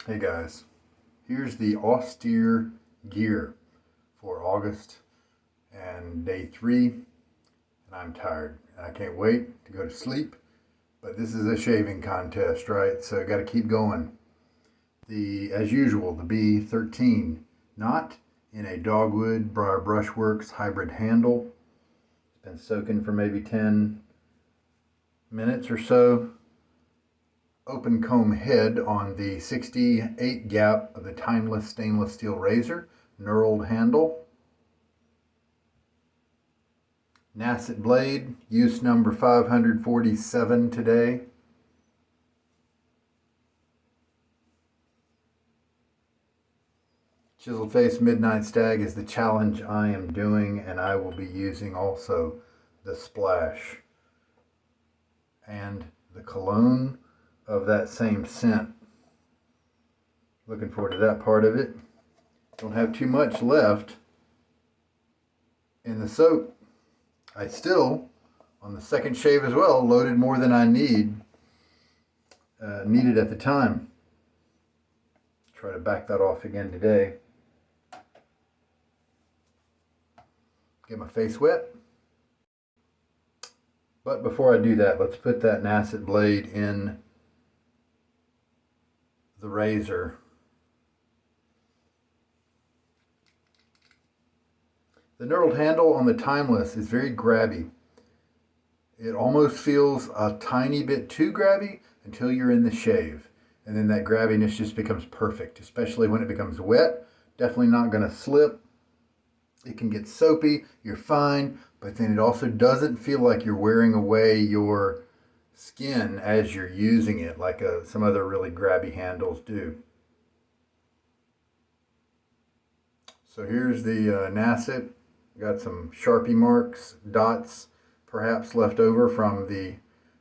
Hey guys, here's the austere gear for August and day 3, and I'm tired and I can't wait to go to sleep, but this is a shaving contest, right? So I got to keep going. As usual, the B13, not in a Dogwood Briar Brushworks hybrid handle. It's been soaking for maybe 10 minutes or so. Open comb head on the 68 gap of the timeless stainless steel razor, knurled handle. Nacet blade, use number 547 today. Chiseled face midnight stag is the challenge I am doing, and I will be using also the splash and the cologne of that same scent. Looking forward to that part of it. Don't have too much left in the soap. I still, on the second shave as well, loaded more than I needed at the time. Try to back that off again today. Get my face wet. But before I do that, let's put that Nacet blade in the razor. The knurled handle on the timeless is very grabby. It almost feels a tiny bit too grabby until you're in the shave. And then that grabbiness just becomes perfect, especially when it becomes wet. Definitely not going to slip. It can get soapy, you're fine, but then it also doesn't feel like you're wearing away your skin as you're using it, like some other really grabby handles do. So here's the Nacet. Got some Sharpie marks, dots perhaps left over from the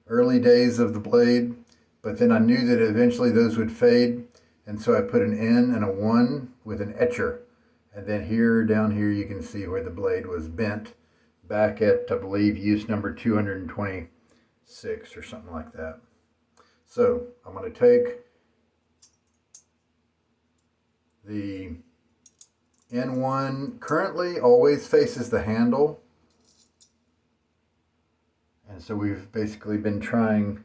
early days of the blade, but then I knew that eventually those would fade, and so I put an N and a 1 with an etcher. And then down here, you can see where the blade was bent back at, I believe, use number 226 or something like that. So I'm going to take the N1, currently always faces the handle. And so we've basically been trying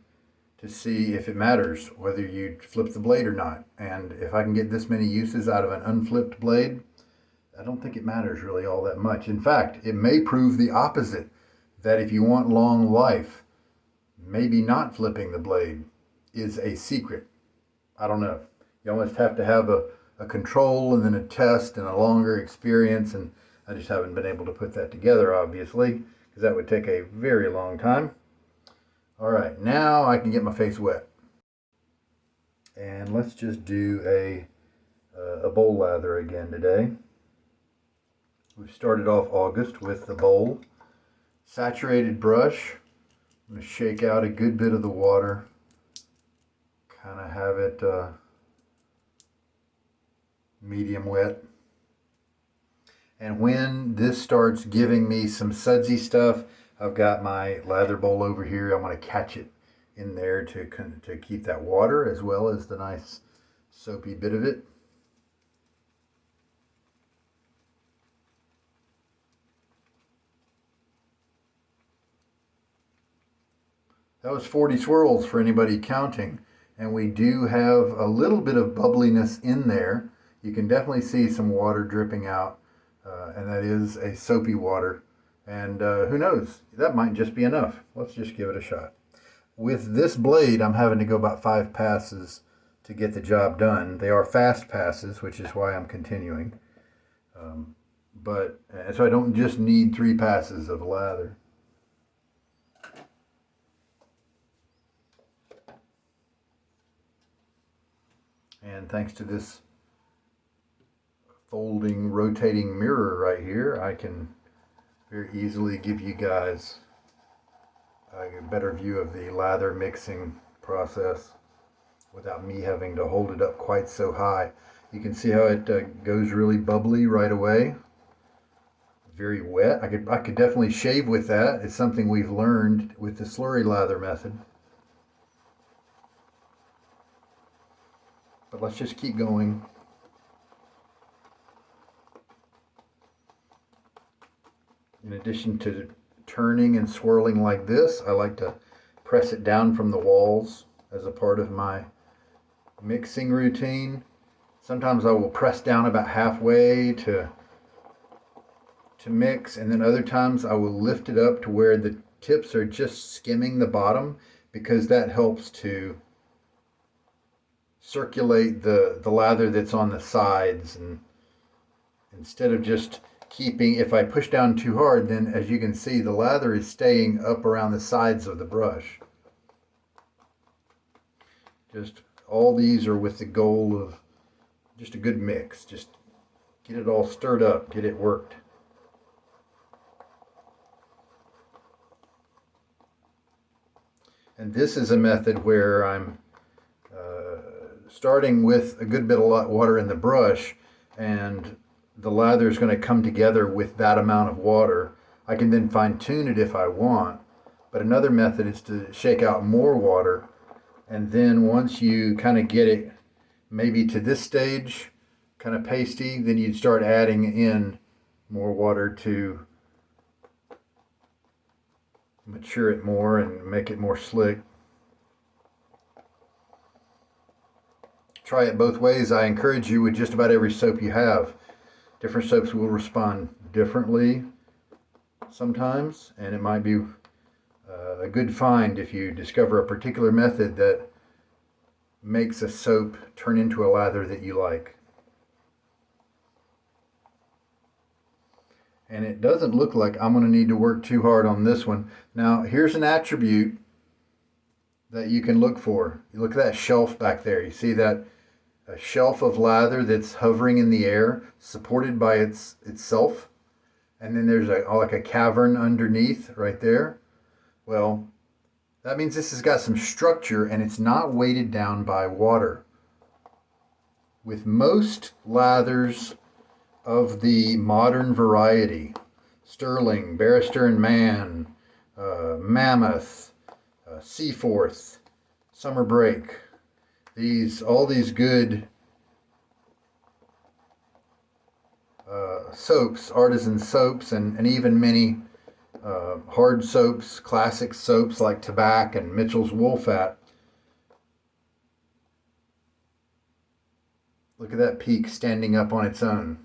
to see if it matters whether you flip the blade or not. And if I can get this many uses out of an unflipped blade, I don't think it matters really all that much. In fact, it may prove the opposite, that if you want long life, maybe not flipping the blade is a secret. I don't know. You almost have to have a control and then a test and a longer experience, and I just haven't been able to put that together, obviously, because that would take a very long time. All right, now I can get my face wet. And let's just do a bowl lather again today. We've started off August with the bowl. Saturated brush. I'm going to shake out a good bit of the water. Kind of have it medium wet. And when this starts giving me some sudsy stuff, I've got my lather bowl over here. I'm going to catch it in there to keep that water as well as the nice soapy bit of it. That was 40 swirls for anybody counting, and we do have a little bit of bubbliness in there. You can definitely see some water dripping out, and that is a soapy water, and who knows, that might just be enough. Let's just give it a shot. With this blade, I'm having to go about 5 passes to get the job done. They are fast passes, which is why I'm continuing, so I don't just need 3 passes of lather. And thanks to this folding, rotating mirror right here, I can very easily give you guys a better view of the lather mixing process without me having to hold it up quite so high. You can see how it goes really bubbly right away. Very wet. I could definitely shave with that. It's something we've learned with the slurry lather method. But let's just keep going. In addition to turning and swirling like this, I like to press it down from the walls as a part of my mixing routine. Sometimes I will press down about halfway to mix, and then other times I will lift it up to where the tips are just skimming the bottom, because that helps to circulate the lather that's on the sides. And instead of just keeping, if I push down too hard, then as you can see, the lather is staying up around the sides of the brush. Just all these are with the goal of just a good mix. Just get it all stirred up, get it worked. And this is a method where I'm starting with a good bit of water in the brush, and the lather is going to come together with that amount of water. I can then fine tune it if I want. But another method is to shake out more water, and then once you kind of get it maybe to this stage, kind of pasty, then you'd start adding in more water to mature it more and make it more slick. Try it both ways. I encourage you with just about every soap you have. Different soaps will respond differently sometimes, and it might be a good find if you discover a particular method that makes a soap turn into a lather that you like. And it doesn't look like I'm going to need to work too hard on this one. Now, here's an attribute that you can look for. You look at that shelf back there. You see that a shelf of lather that's hovering in the air, supported by itself. And then there's like a cavern underneath right there. Well, that means this has got some structure and it's not weighted down by water. With most lathers of the modern variety, Sterling, Barrister and Man, Mammoth, Seaforth, Summer Break, all these good soaps, artisan soaps, and even many hard soaps, classic soaps like Tobacco and Mitchell's Wool Fat. Look at that peak standing up on its own.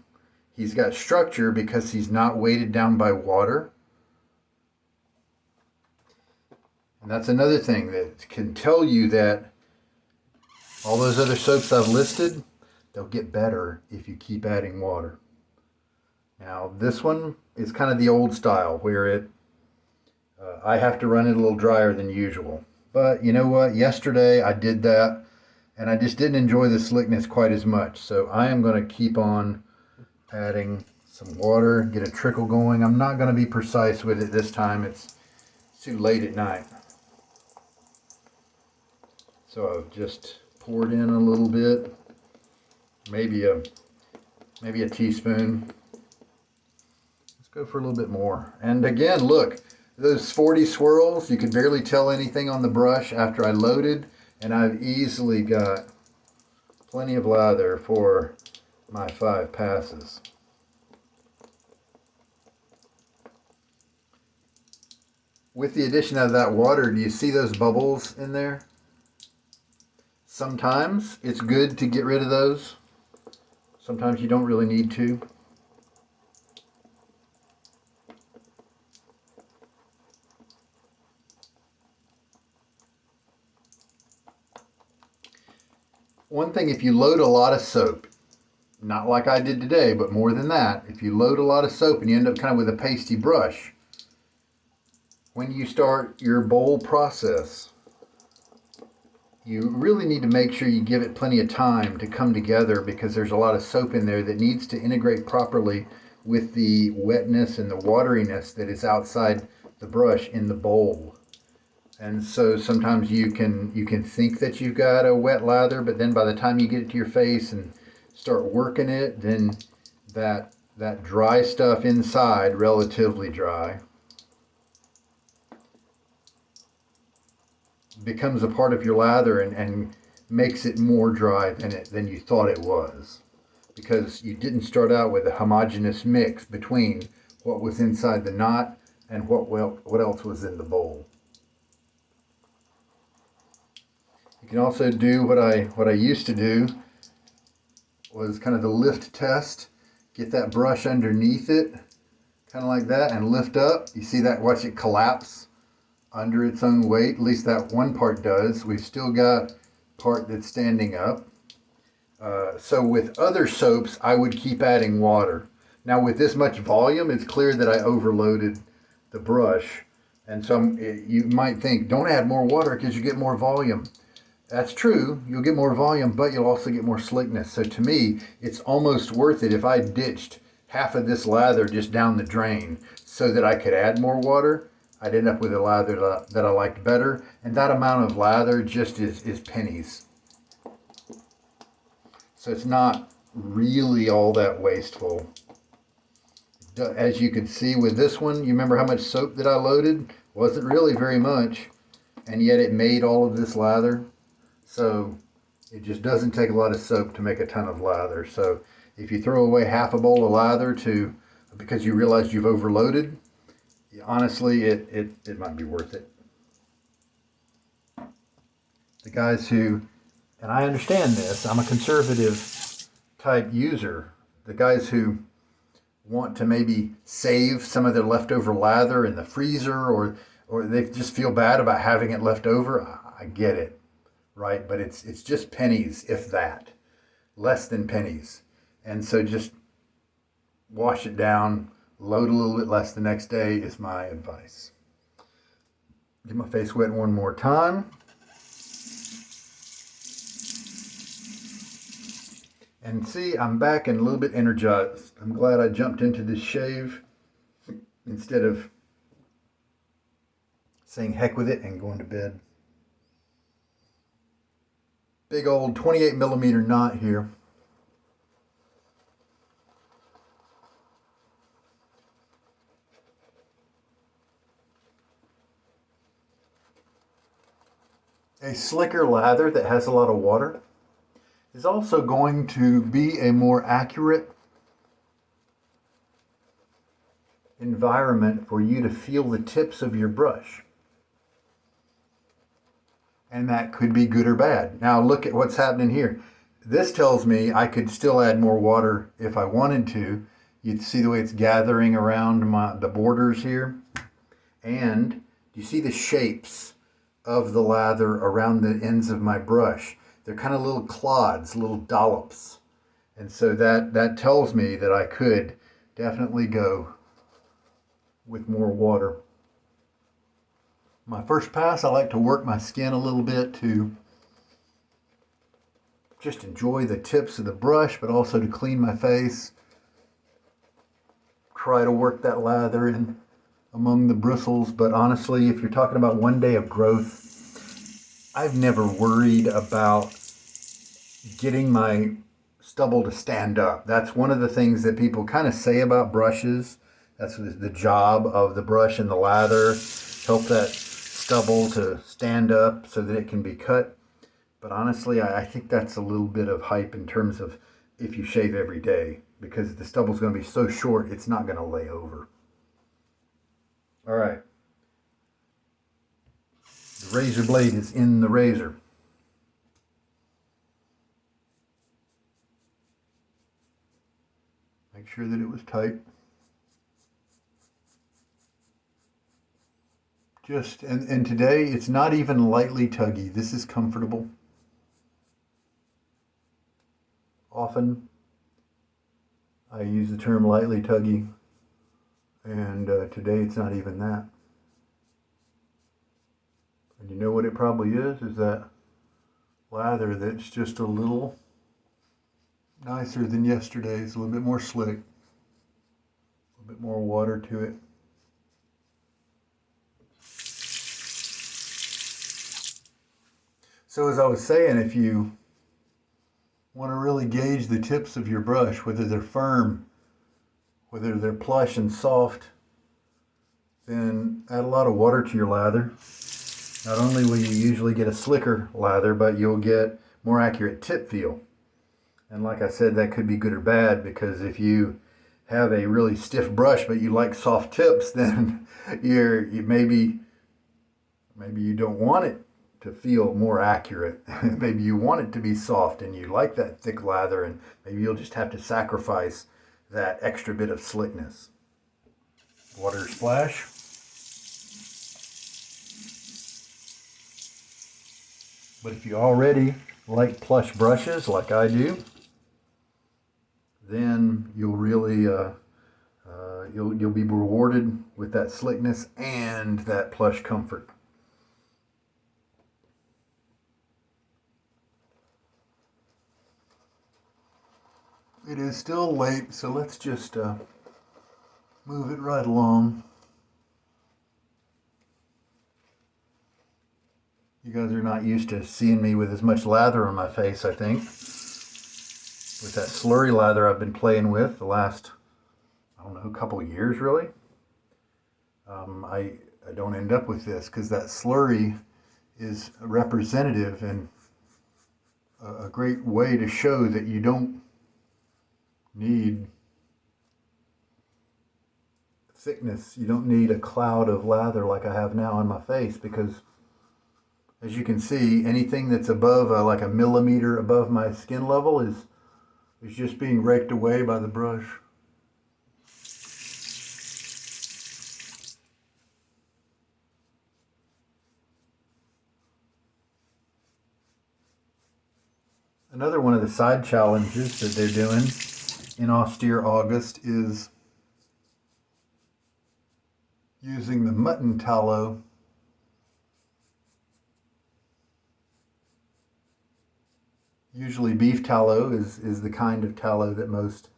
He's got structure because he's not weighted down by water. And that's another thing that can tell you that all those other soaps I've listed, they'll get better if you keep adding water. Now, this one is kind of the old style where I have to run it a little drier than usual. But you know what? Yesterday I did that, and I just didn't enjoy the slickness quite as much. So I am going to keep on adding some water, get a trickle going. I'm not going to be precise with it this time. It's too late at night. So I've just poured in a little bit, maybe a teaspoon. Let's go for a little bit more. And again, look, those 40 swirls, you could barely tell anything on the brush after I loaded, and I've easily got plenty of lather for my 5 passes. With the addition of that water, do you see those bubbles in there? Sometimes it's good to get rid of those. Sometimes you don't really need to. One thing, if you load a lot of soap, not like I did today, but more than that, if you load a lot of soap and you end up kind of with a pasty brush, when you start your bowl process, you really need to make sure you give it plenty of time to come together, because there's a lot of soap in there that needs to integrate properly with the wetness and the wateriness that is outside the brush in the bowl. And so sometimes you can think that you've got a wet lather, but then by the time you get it to your face and start working it, then that dry stuff inside, relatively dry, becomes a part of your lather and makes it more dry than you thought it was, because you didn't start out with a homogeneous mix between what was inside the knot and what else was in the bowl. You can also do what I used to do, was kind of the lift test. Get that brush underneath it, kind of like that, and lift up. You see that? Watch it collapse under its own weight. At least that one part does. We've still got part that's standing up. So with other soaps, I would keep adding water. Now with this much volume, it's clear that I overloaded the brush. And so you might think, don't add more water because you get more volume. That's true, you'll get more volume, but you'll also get more slickness. So to me, it's almost worth it if I ditched half of this lather just down the drain so that I could add more water. I'd end up with a lather that I liked better. And that amount of lather just is pennies. So it's not really all that wasteful. As you can see with this one, you remember how much soap that I loaded? Wasn't really very much, and yet it made all of this lather. So it just doesn't take a lot of soap to make a ton of lather. So if you throw away half a bowl of lather because you realize you've overloaded, honestly, it might be worth it. The guys who, and I understand this, I'm a conservative type user. The guys who want to maybe save some of their leftover lather in the freezer, or they just feel bad about having it left over, I get it, right? But it's just pennies, if that, less than pennies. And so just wash it down, load a little bit less the next day is my advice. Get my face wet one more time. And see, I'm back and a little bit energized. I'm glad I jumped into this shave instead of saying heck with it and going to bed. Big old 28 millimeter knot here. A slicker lather that has a lot of water is also going to be a more accurate environment for you to feel the tips of your brush. And that could be good or bad. Now look at what's happening here. This tells me I could still add more water if I wanted to. You'd see the way it's gathering around the borders here. And you see the shapes of the lather around the ends of my brush. They're kind of little clods, little dollops. And so that tells me that I could definitely go with more water. My first pass, I like to work my skin a little bit to just enjoy the tips of the brush, but also to clean my face. Try to work that lather in among the bristles. But honestly, if you're talking about one day of growth, I've never worried about getting my stubble to stand up. That's one of the things that people kind of say about brushes. That's the job of the brush and the lather. Help that stubble to stand up so that it can be cut. But honestly, I think that's a little bit of hype in terms of if you shave every day, because the stubble's going to be so short, it's not going to lay over. All right. The razor blade is in the razor. Make sure that it was tight. And today it's not even lightly tuggy. This is comfortable. Often I use the term lightly tuggy, and today it's not even that. And you know what it probably is that lather that's just a little nicer than yesterday's, a little bit more slick, a little bit more water to it. So as I was saying, if you want to really gauge the tips of your brush, whether they're firm, whether they're plush and soft, then add a lot of water to your lather. Not only will you usually get a slicker lather, but you'll get more accurate tip feel. And like I said, that could be good or bad, because if you have a really stiff brush but you like soft tips, then maybe you don't want it to feel more accurate. Maybe you want it to be soft and you like that thick lather, and maybe you'll just have to sacrifice that extra bit of slickness. Water splash. But if you already like plush brushes like I do, then you'll really you'll be rewarded with that slickness and that plush comfort. It is still late, so let's just move it right along. You guys are not used to seeing me with as much lather on my face, I think. With that slurry lather I've been playing with the last, I don't know, couple of years really. I don't end up with this because that slurry is representative and a great way to show that you don't need thickness. You don't need a cloud of lather like I have now on my face, because as you can see, anything that's above like a millimeter above my skin level is just being raked away by the brush. Another one of the side challenges that they're doing in Austere August is using the mutton tallow . Usually beef tallow is the kind of tallow that most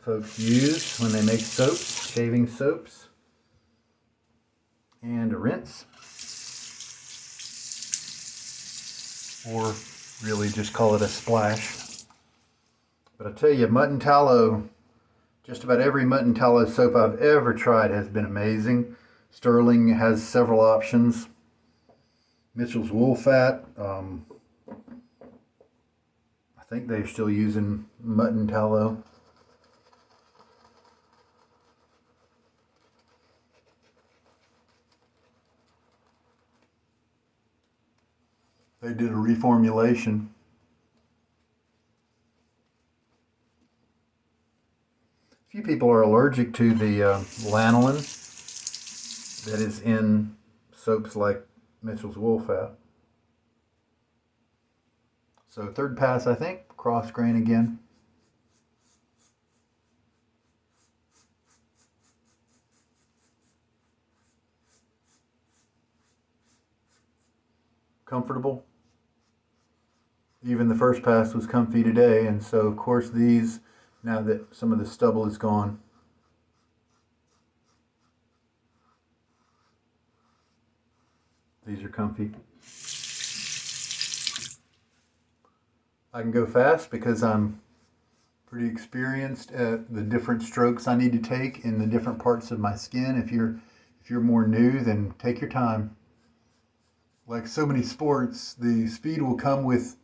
folks use when they make soaps, shaving soaps, and a rinse. Or really just call it a splash. But I tell you, mutton tallow, just about every mutton tallow soap I've ever tried has been amazing. Sterling has several options. Mitchell's Wool Fat, I think they're still using mutton tallow. They did a reformulation. A few people are allergic to the lanolin that is in soaps like Mitchell's Wool Fat. So third pass, I think, cross grain again. Comfortable. Even the first pass was comfy today, and so of course these, now that some of the stubble is gone, these are comfy. I can go fast because I'm pretty experienced at the different strokes I need to take in the different parts of my skin. If you're more new, then take your time. Like so many sports, the speed will come with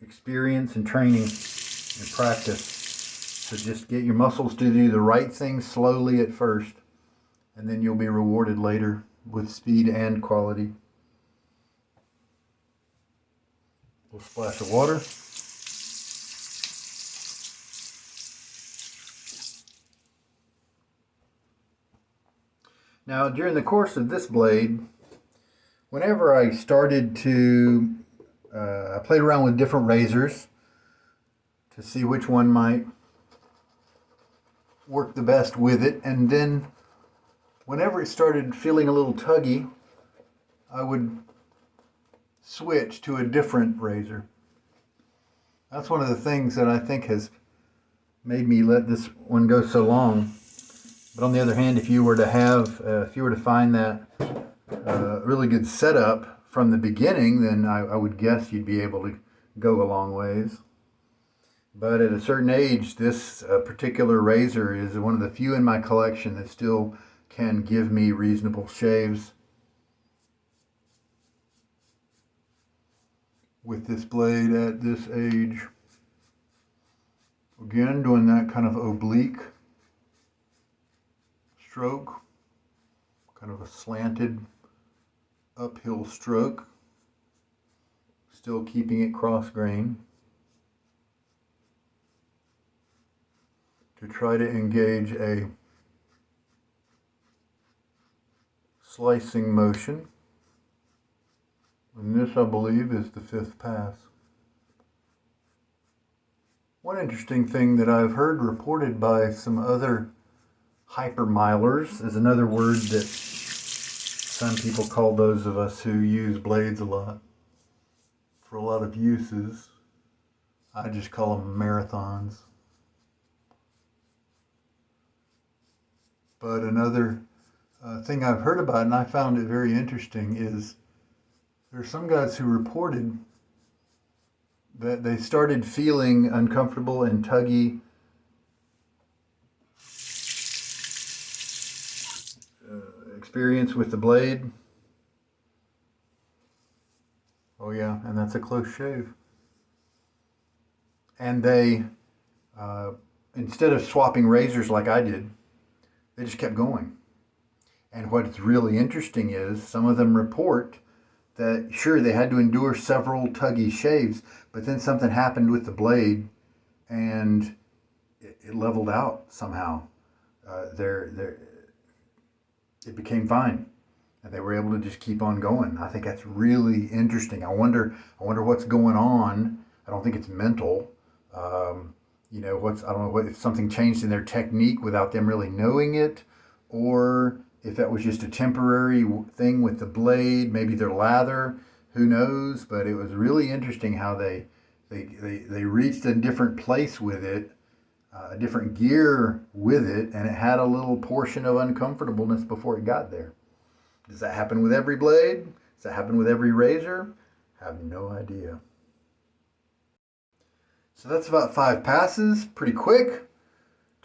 experience and training and practice. So just get your muscles to do the right thing slowly at first, and then you'll be rewarded later with speed and quality. A little splash of water. Now, during the course of this blade, whenever I started to I played around with different razors to see which one might work the best with it, and then whenever it started feeling a little tuggy, I would switch to a different razor. That's one of the things that I think has made me let this one go so long. But on the other hand, if you were to find that really good setup from the beginning, then I would guess you'd be able to go a long ways. But at a certain age, this particular razor is one of the few in my collection that still can give me reasonable shaves. with this blade at this age. Again, doing that kind of oblique stroke, kind of a slanted uphill stroke, still keeping it cross grain to try to engage a slicing motion. And this, I believe, is the 5th pass. One interesting thing that I've heard reported by some other hypermilers is another word that some people call those of us who use blades a lot for a lot of uses. I just call them marathons. But another thing I've heard about, and I found it very interesting, is there are some guys who reported that they started feeling uncomfortable and tuggy experience with the blade. Oh yeah, and that's a close shave. And they, instead of swapping razors like I did, they just kept going. And what's really interesting is some of them report that, sure, they had to endure several tuggy shaves, but then something happened with the blade and it leveled out somehow. It became fine and they were able to just keep on going. I think that's really interesting. I wonder what's going on. I don't think it's mental. I don't know if something changed in their technique without them really knowing it, or if that was just a temporary thing with the blade, maybe their lather, who knows? But it was really interesting how they reached a different place with it, a different gear with it, and it had a little portion of uncomfortableness before it got there. Does that happen with every blade? Does that happen with every razor? I have no idea. So that's about 5 passes, pretty quick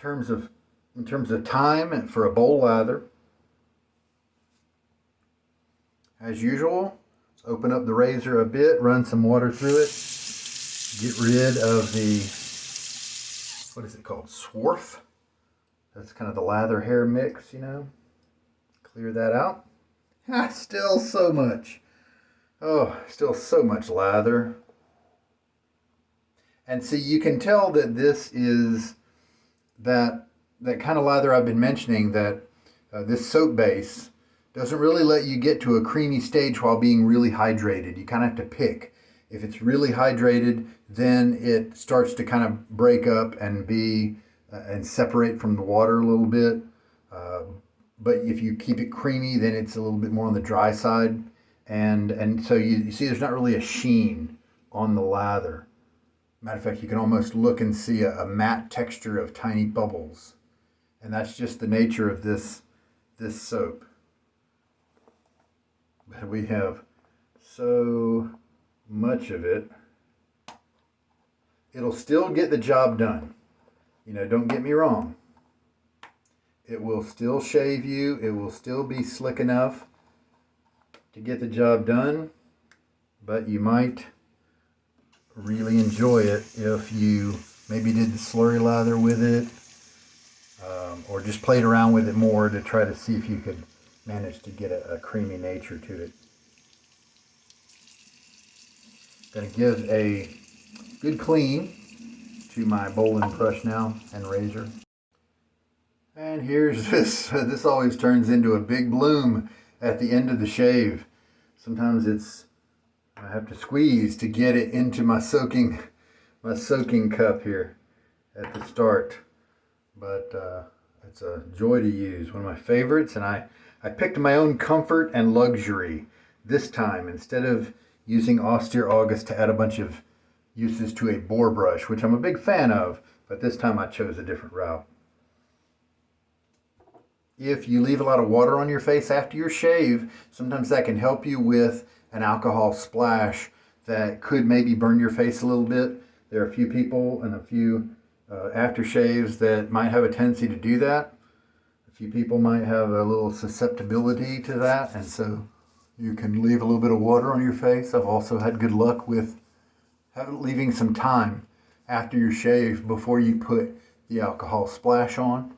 in terms of time and for a bowl lather. As usual, open up the razor a bit, run some water through it, get rid of the, what is it called, swarf? That's kind of the lather hair mix, Clear that out. Still so much. Still so much lather. And see, you can tell that this is that kind of lather I've been mentioning, that this soap base doesn't really let you get to a creamy stage while being really hydrated. You kind of have to pick. If it's really hydrated, then it starts to kind of break up and and separate from the water a little bit. But if you keep it creamy, then it's a little bit more on the dry side. And so you see there's not really a sheen on the lather. Matter of fact, you can almost look and see a matte texture of tiny bubbles. And that's just the nature of this soap. But we have so much of it. It'll still get the job done. Don't get me wrong. It will still shave you. It will still be slick enough to get the job done. But you might really enjoy it if you maybe did the slurry lather with it, or just played around with it more to try to see if you could manage to get a creamy nature to it. Going to give a good clean to my bowl and brush now and razor. And here's this. This always turns into a big bloom at the end of the shave. Sometimes I have to squeeze to get it into my soaking cup here at the start. But it's a joy to use. One of my favorites, and I picked my own comfort and luxury this time. Instead of using Austere August to add a bunch of uses to a boar brush, which I'm a big fan of, but this time I chose a different route. If you leave a lot of water on your face after your shave, sometimes that can help you with an alcohol splash that could maybe burn your face a little bit. There are a few people and a few aftershaves that might have a tendency to do that. A few people might have a little susceptibility to that, and so you can leave a little bit of water on your face. I've also had good luck with leaving some time after your shave before you put the alcohol splash on.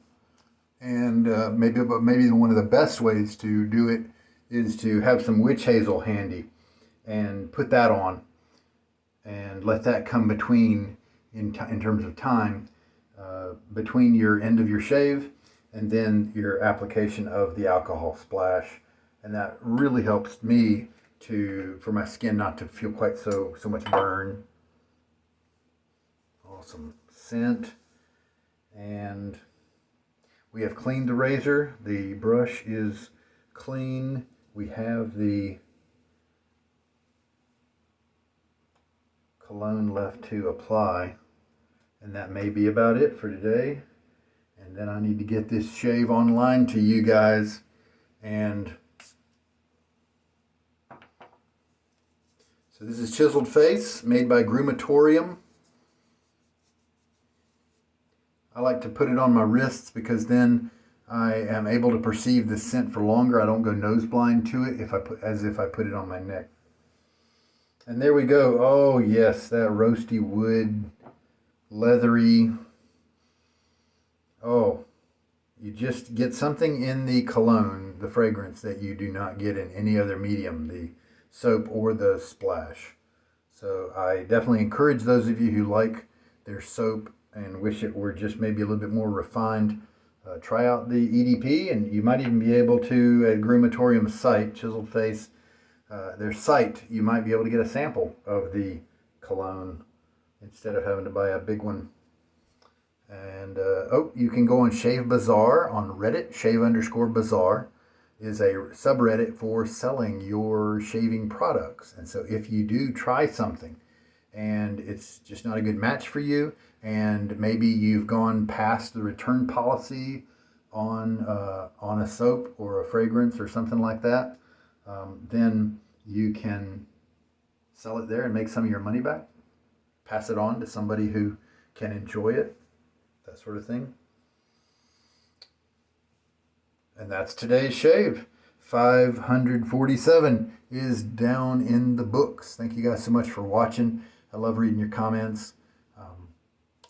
And maybe one of the best ways to do it is to have some witch hazel handy and put that on and let that come between in terms of time between your end of your shave and then your application of the alcohol splash. And that really helps me for my skin not to feel quite so much burn. Awesome scent. And we have cleaned the razor. The brush is clean. We have the cologne left to apply. And that may be about it for today. And then I need to get this shave online to you guys. And so this is Chiseled Face, made by Groomatorium. I like to put it on my wrists because then I am able to perceive the scent for longer. I don't go nose blind to it as if I put it on my neck. And there we go. Oh yes, that roasty wood, leathery. Oh, you just get something in the cologne, the fragrance, that you do not get in any other medium, the soap or the splash. So I definitely encourage those of you who like their soap and wish it were just maybe a little bit more refined, try out the EDP, and you might even be able to, at Groomatorium's site, Chiseled Face, their site, you might be able to get a sample of the cologne instead of having to buy a big one. And you can go on Shave Bazaar on Reddit. Shave_Bazaar is a subreddit for selling your shaving products. And so if you do try something and it's just not a good match for you, and maybe you've gone past the return policy on a soap or a fragrance or something like that, then you can sell it there and make some of your money back. Pass it on to somebody who can enjoy it, that sort of thing. And that's today's shave. 547 is down in the books. Thank you guys so much for watching. I love reading your comments.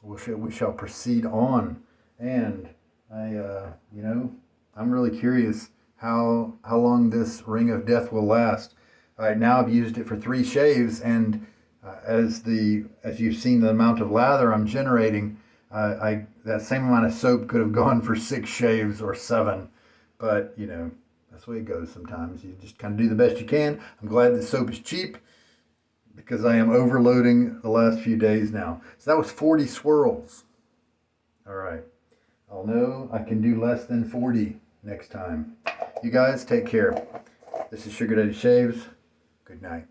We shall proceed on. And I'm really curious how long this ring of death will last. Right now I've used it for 3 shaves, and as you've seen the amount of lather I'm generating, that same amount of soap could have gone for 6 shaves or 7. But that's the way it goes sometimes. You just kind of do the best you can. I'm glad the soap is cheap because I am overloading the last few days now. So that was 40 swirls. All right. I'll know I can do less than 40 next time. You guys take care. This is Sugar Daddy Shaves. Good night.